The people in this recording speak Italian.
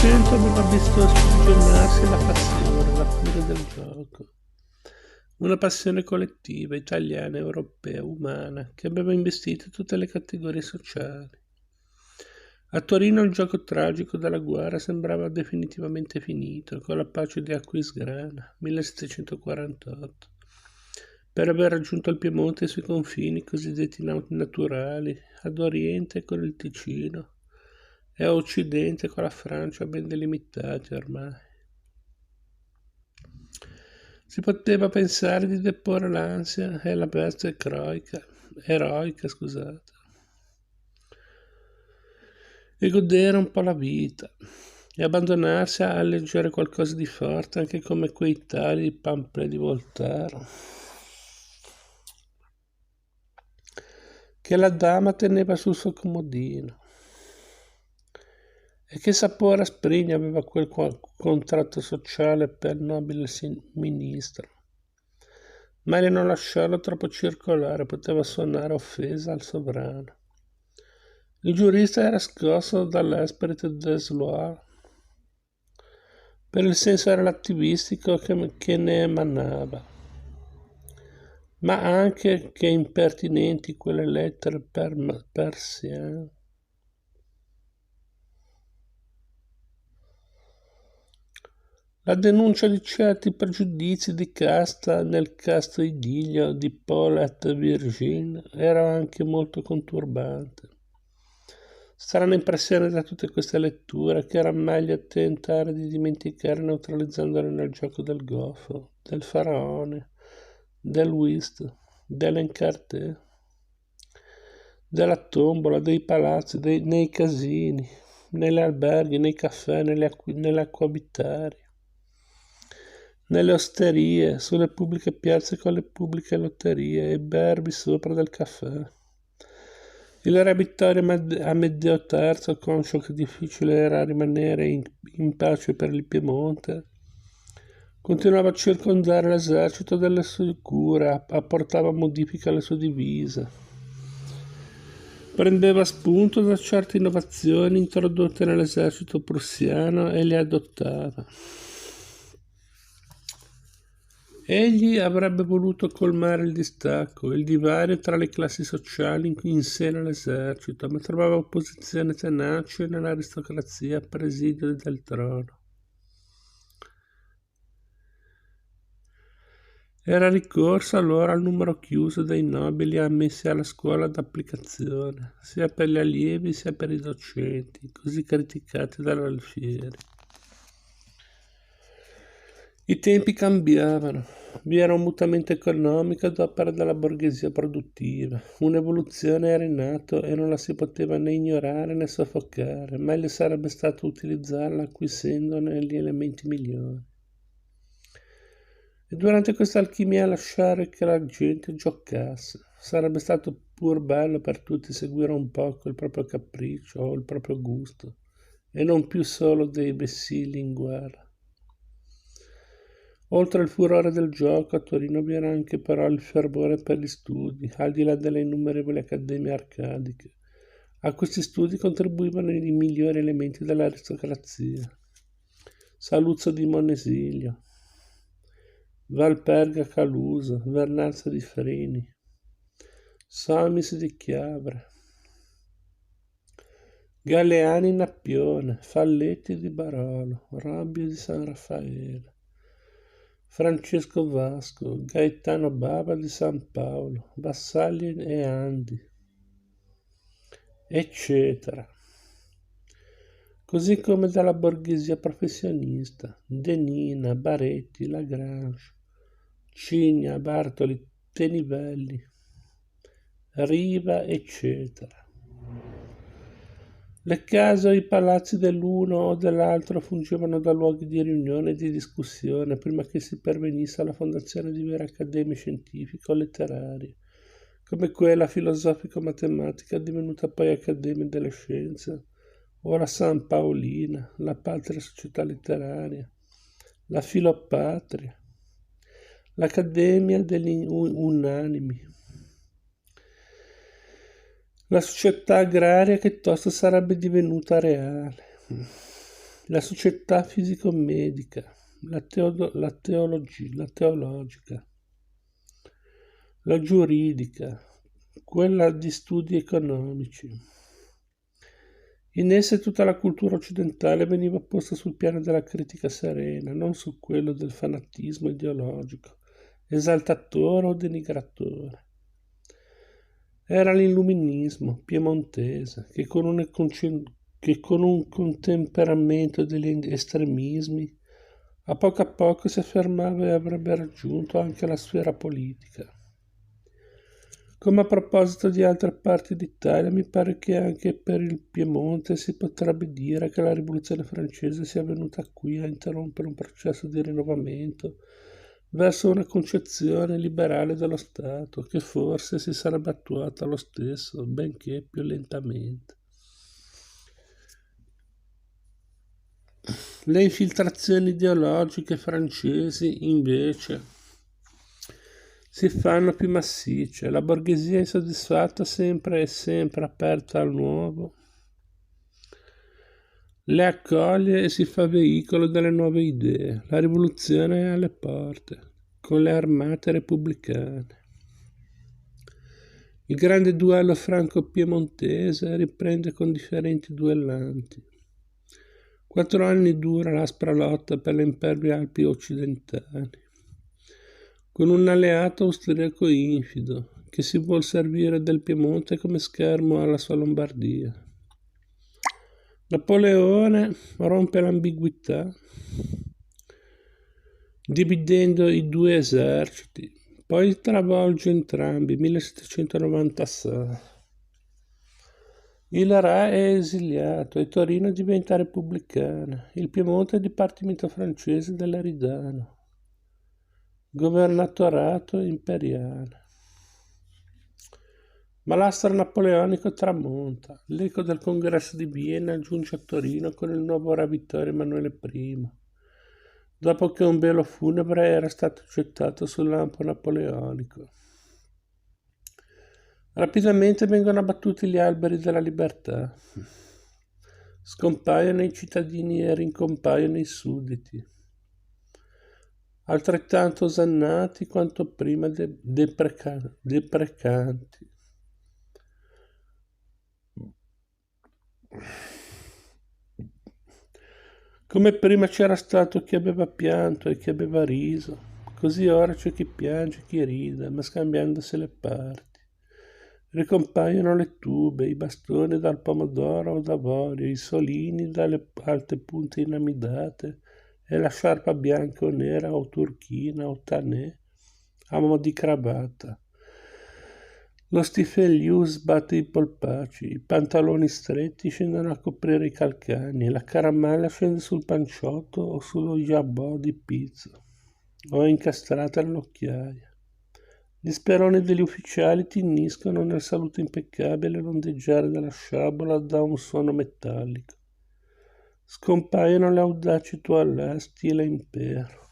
Novecento aveva visto sprigionarsi la passione, la furia del gioco. Una passione collettiva, italiana, europea, umana, che aveva investito tutte le categorie sociali. A Torino il gioco tragico della guerra sembrava definitivamente finito, con la pace di Aquisgrana, 1748. Per aver raggiunto il Piemonte e i suoi confini cosiddetti naturali, ad oriente con il Ticino e a occidente con la Francia ben delimitati ormai. Si poteva pensare di deporre l'ansia e la bestia eroica, e godere un po' la vita e abbandonarsi a leggere qualcosa di forte, anche come quei tali pamphlet di Voltaire che la dama teneva sul suo comodino. E che sapore asprigno aveva quel contratto sociale per il nobile ministro. Meglio non lasciarlo troppo circolare, poteva suonare offesa al sovrano. Il giurista era scosso dall'esprit des lois, per il senso relativistico che ne emanava, ma anche che impertinenti quelle lettere persiane. La denuncia di certi pregiudizi di casta nel casto idillio di Paulette Virgin era anche molto conturbante. Strana impressione da tutte queste letture che era meglio tentare di dimenticare neutralizzandole nel gioco del goffo, del faraone, del whist, dell'encarté, della tombola, dei palazzi, nei casini, negli alberghi, nei caffè, nelle acquabitarie, nelle osterie, sulle pubbliche piazze con le pubbliche lotterie e berbi sopra del caffè. Il re Vittorio Amedeo III, conscio che difficile era rimanere in pace per il Piemonte, continuava a circondare l'esercito delle sue cure, apportava modifiche alle sue divise, prendeva spunto da certe innovazioni introdotte nell'esercito prussiano e le adottava. Egli avrebbe voluto colmare il distacco, il divario tra le classi sociali in seno all'esercito, ma trovava opposizione tenace nell'aristocrazia a presidio del trono. Era ricorso allora al numero chiuso dei nobili ammessi alla scuola d'applicazione, sia per gli allievi sia per i docenti, così criticati dall'alfieri. I tempi cambiavano, vi era un mutamento economico ad opera della borghesia produttiva, un'evoluzione era in atto e non la si poteva né ignorare né soffocare, meglio sarebbe stato utilizzarla acquisendone gli elementi migliori. E durante questa alchimia lasciare che la gente giocasse, sarebbe stato pur bello per tutti seguire un poco il proprio capriccio o il proprio gusto, e non più solo dei vessilli in guerra. Oltre al furore del gioco, a Torino vi era anche però il fervore per gli studi, al di là delle innumerevoli accademie arcadiche. A questi studi contribuivano i migliori elementi dell'aristocrazia. Saluzzo di Monesilio, Valperga Caluso, Vernazza di Freni, Somis di Chiavra, Galeani Nappione, Falletti di Barolo, Robbio di San Raffaele, Francesco Vasco, Gaetano Bava di San Paolo, Vassalli e Andi, eccetera. Così come dalla borghesia professionista, Denina, Baretti, Lagrange, Cigna, Bartoli, Tenivelli, Riva, eccetera. Le case o i palazzi dell'uno o dell'altro fungevano da luoghi di riunione e di discussione prima che si pervenisse alla fondazione di vere accademie scientifiche o letterarie, come quella filosofico-matematica divenuta poi Accademia delle Scienze, o la San Paolina, la Patria Società Letteraria, la Filopatria, l'Accademia degli Unanimi, la società agraria che tosto sarebbe divenuta reale. la società fisico-medica, la teologica, la giuridica, quella di studi economici. In esse tutta la cultura occidentale veniva posta sul piano della critica serena, non su quello del fanatismo ideologico, esaltatore o denigratore. Era l'illuminismo piemontese che con un contemperamento degli estremismi a poco si affermava e avrebbe raggiunto anche la sfera politica. Come a proposito di altre parti d'Italia, mi pare che anche per il Piemonte si potrebbe dire che la Rivoluzione francese sia venuta qui a interrompere un processo di rinnovamento verso una concezione liberale dello Stato, che forse si sarebbe attuata lo stesso, benché più lentamente. Le infiltrazioni ideologiche francesi, invece, si fanno più massicce, la borghesia insoddisfatta sempre e sempre aperta al nuovo, le accoglie e si fa veicolo delle nuove idee. La rivoluzione è alle porte, con le armate repubblicane. Il grande duello franco-piemontese riprende con differenti duellanti. 4 anni dura l'aspra lotta per le impervie Alpi occidentali, con un alleato austriaco infido, che si vuol servire del Piemonte come schermo alla sua Lombardia. Napoleone rompe l'ambiguità, dividendo i due eserciti, poi travolge entrambi, 1796. Il re è esiliato e Torino diventa repubblicana, il Piemonte è dipartimento francese dell'Eridano, governatorato imperiale. Ma l'astro napoleonico tramonta, l'eco del congresso di Vienna giunge a Torino con il nuovo re Vittorio Emanuele I, dopo che un velo funebre era stato gettato sul lampo napoleonico. Rapidamente vengono abbattuti gli alberi della libertà, scompaiono i cittadini e rincompaiono i sudditi, altrettanto osannati quanto prima deprecanti. Come prima c'era stato chi aveva pianto e chi aveva riso, così ora c'è chi piange e chi ride, ma scambiandosi le parti. Ricompaiono le tube, i bastoni dal pomodoro o d'avorio, i solini dalle alte punte inamidate e la sciarpa bianca o nera o turchina o tanè a mo' di cravatta. Lo stifelius sbatte i polpacci, i pantaloni stretti scendono a coprire i calcani, la caramella scende sul panciotto o sullo jabot di pizza, o è incastrata nell'occhiaia. Gli speroni degli ufficiali tinniscono nel saluto impeccabile l'ondeggiare della sciabola da un suono metallico. Scompaiono le audaci toilette stile impero.